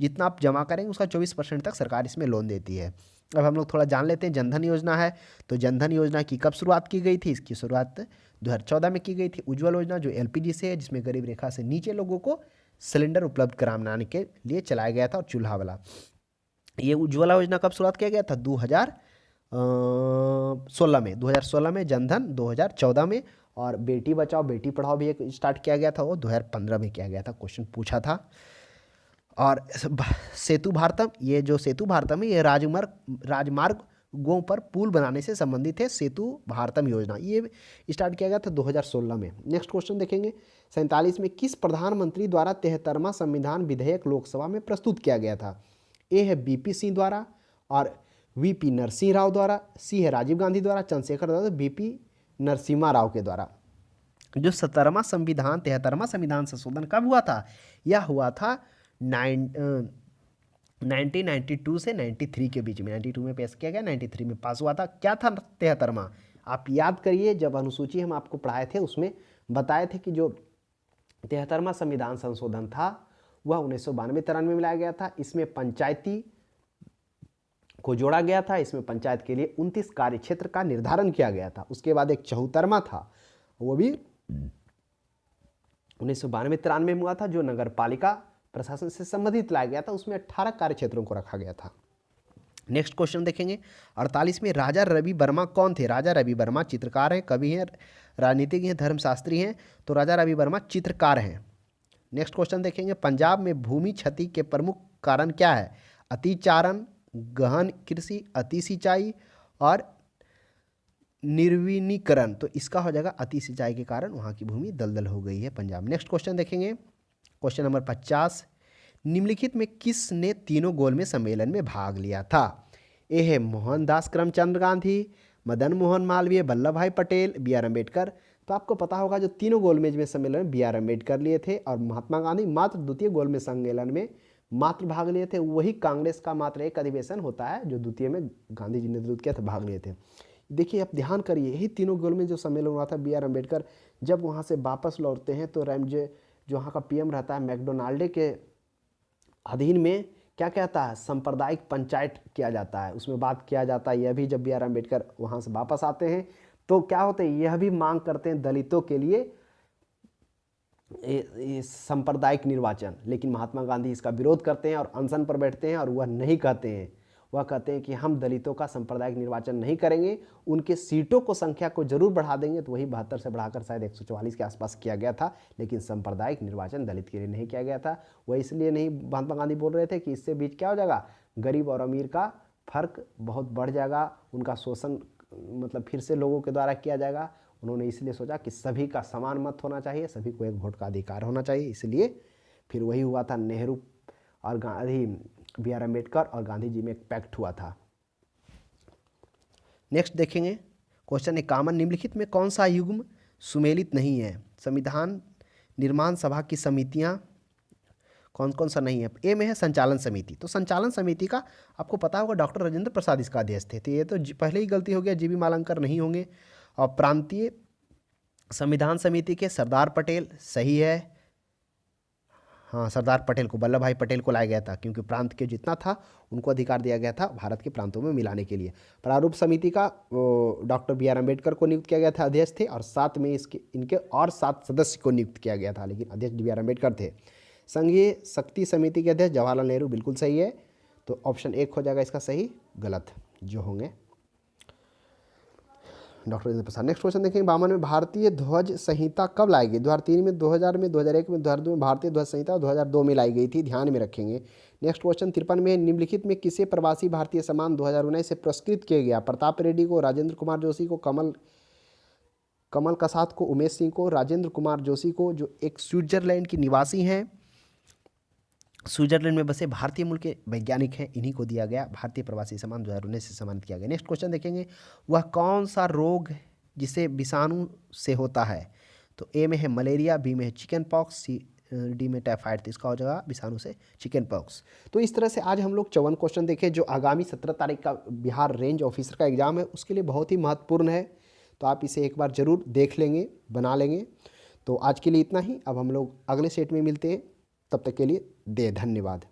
Speaker 1: जितना आप जमा करेंगे उसका 24% तक सरकार इसमें लोन देती है। अब हम लोग थोड़ा जान लेते हैं जनधन योजना है। तो जनधन योजना की कब शुरुआत की गई थी? इसकी शुरुआत 2014 में की गई थी। उज्ज्वल योजना जो एलपीजी से है, जिसमें गरीब रेखा से नीचे लोगों को सिलेंडर उपलब्ध कराने के लिए चलाया गया था, और चूल्हा वाला। ये उज्ज्वला योजना कब शुरुआत किया गया था? 2016 में, जनधन 2014 में, और बेटी बचाओ बेटी पढ़ाओ भी एक स्टार्ट किया गया था, वो 2015 में किया गया था, क्वेश्चन पूछा था। और सेतु भारतम, ये जो सेतु भारतम है ये राजमार्गों पर पुल बनाने से संबंधित है। सेतु भारतम योजना ये स्टार्ट किया गया था 2016 में। नेक्स्ट क्वेश्चन देखेंगे 47 में, किस प्रधानमंत्री द्वारा 73वां संविधान विधेयक लोकसभा में प्रस्तुत किया गया था? ए है बीपी सिंह द्वारा, और वीपी नरसिंह राव द्वारा, सी है राजीव गांधी द्वारा, चंद्रशेखर द्वारा, बीपी नरसिम्हा राव के द्वारा। जो 73वां संविधान संशोधन कब हुआ था? यह हुआ था 1992 से 93 के बीच में। 92 में पेश किया गया, 93 में पास हुआ था। क्या था 73वां? आप याद करिए, जब अनुसूची हम आपको पढ़ाए थे उसमें बताए थे कि जो 73वां संविधान संशोधन था वह 1992-93 में लाया गया था। इसमें पंचायती को जोड़ा गया था। इसमें पंचायत के लिए 29 कार्य क्षेत्र का निर्धारण किया गया था। उसके बाद एक 74वां था, वो भी 1992-93 में हुआ था, जो नगर पालिका प्रशासन से संबंधित लाया गया था। उसमें 18 कार्य क्षेत्रों को रखा गया था। नेक्स्ट क्वेश्चन देखेंगे 48 में, राजा रवि वर्मा कौन थे? राजा रवि वर्मा चित्रकार हैं, कवि हैं, राजनीतिज्ञ हैं, धर्मशास्त्री हैं। तो राजा रवि वर्मा चित्रकार हैं। नेक्स्ट क्वेश्चन देखेंगे, पंजाब में भूमि क्षति के प्रमुख कारण क्या है? अतिचारण, गहन कृषि, अति सिंचाई, और निर्विनीकरण। तो इसका हो जाएगा अति सिंचाई के कारण वहाँ की भूमि दलदल हो गई है पंजाब। नेक्स्ट क्वेश्चन देखेंगे क्वेश्चन नंबर 50, निम्नलिखित में किसने तीनों गोलमेज सम्मेलन में भाग लिया था? ए है मोहनदास करमचंद गांधी, मदन मोहन मालवीय, वल्लभ भाई पटेल, बी आर अम्बेडकर। तो आपको पता होगा जो तीनों गोलमेज में सम्मेलन में बी आर अम्बेडकर लिए थे और महात्मा गांधी मात्र द्वितीय गोलमेज सम्मेलन में मात्र भाग लिए थे। वही कांग्रेस का मात्र एक अधिवेशन होता है जो द्वितीय में गांधी जी ने नेतृत्व किया था, भाग लिए थे। देखिए आप ध्यान करिए, यही तीनों गोलमेज जो सम्मेलन हुआ था, बी आर अम्बेडकर जब वहाँ से वापस लौटते हैं तो रैमजे जो वहाँ का पीएम रहता है मैकडोनाल्ड के अधीन में क्या कहता है, सांप्रदायिक पंचायत किया जाता है, उसमें बात किया जाता है। यह भी जब बी आर अम्बेडकर वहाँ से वापस आते हैं तो क्या होते हैं, यह भी मांग करते हैं दलितों के लिए सांप्रदायिक निर्वाचन, लेकिन महात्मा गांधी इसका विरोध करते हैं और अनशन पर बैठते हैं और वह नहीं कहते हैं, वह कहते हैं कि हम दलितों का सांप्रदायिक निर्वाचन नहीं करेंगे, उनके सीटों को संख्या को जरूर बढ़ा देंगे। तो वही 72 से बढ़ाकर शायद 144 के आसपास किया गया था, लेकिन सांप्रदायिक निर्वाचन दलित के लिए नहीं किया गया था। वह इसलिए नहीं, महात्मा गांधी बोल रहे थे कि इससे बीच क्या हो जाएगा, गरीब और अमीर का फर्क बहुत बढ़ जाएगा, उनका शोषण मतलब फिर से लोगों के द्वारा किया जाएगा। उन्होंने इसलिए सोचा कि सभी का समान मत होना चाहिए, सभी को एक वोट का अधिकार होना चाहिए। इसलिए फिर वही हुआ था, नेहरू और गांधी, बी आर अम्बेडकर और गांधी जी में एक पैक्ट हुआ था। नेक्स्ट देखेंगे क्वेश्चन 51, निम्नलिखित में कौन सा युग्म सुमेलित नहीं है? संविधान निर्माण सभा की समितियां कौन कौन सा नहीं है? ए में है संचालन समिति। तो संचालन समिति का आपको पता होगा डॉक्टर राजेंद्र प्रसाद इसका अध्यक्ष थे, तो ये तो पहले ही गलती हो गया, जीबी मालंकर नहीं होंगे। और प्रांतीय संविधान समिति के सरदार पटेल सही है, हाँ सरदार पटेल को, वल्लभ भाई पटेल को लाया गया था क्योंकि प्रांत के जितना था उनको अधिकार दिया गया था भारत के प्रांतों में मिलाने के लिए। प्रारूप समिति का डॉक्टर बी आर अम्बेडकर को नियुक्त किया गया था, अध्यक्ष थे, और साथ में इनके और 7 सदस्य को नियुक्त किया गया था, लेकिन अध्यक्ष बी आर अम्बेडकर थे। संघीय शक्ति समिति के अध्यक्ष जवाहरलाल नेहरू, बिल्कुल सही है। तो ऑप्शन 1 हो जाएगा इसका सही, गलत जो होंगे doctor Rajendra Prasad. Next question देखेंगे 52 में, भारतीय ध्वज संहिता कब लाई गई? 2003 में, 2000 में, 2001 में, 2002 में भारतीय ध्वज संहिता 2002 में लाई गई थी, ध्यान में रखेंगे। नेक्स्ट क्वेश्चन 53 में, निम्नलिखित में किसे प्रवासी भारतीय सम्मान 2019 से पुरस्कृत किया गया? प्रताप रेड्डी को, राजेंद्र कुमार जोशी को, कमल कसात को, उमेश सिंह को। राजेंद्र कुमार जोशी को जो एक स्विट्जरलैंड की निवासी हैं, स्विट्जरलैंड में बसे भारतीय मूल के वैज्ञानिक हैं, इन्हीं को दिया गया भारतीय प्रवासी सम्मान 2019 से सम्मानित किया गया। नेक्स्ट क्वेश्चन देखेंगे, वह कौन सा रोग जिसे विषाणु से होता है? तो ए में है मलेरिया, बी में है चिकन पॉक्स, सी डी में टाइफाइड। तो इसका हो जाएगा विषाणु से चिकन पॉक्स। तो इस तरह से आज हम लोग 54 क्वेश्चन देखे जो आगामी 17 तारीख का बिहार रेंज ऑफिसर का एग्जाम है उसके लिए बहुत ही महत्वपूर्ण है। तो आप इसे एक बार ज़रूर देख लेंगे, बना लेंगे। तो आज के लिए इतना ही, अब हम लोग अगले सेट में मिलते हैं, तब तक के लिए धन्यवाद।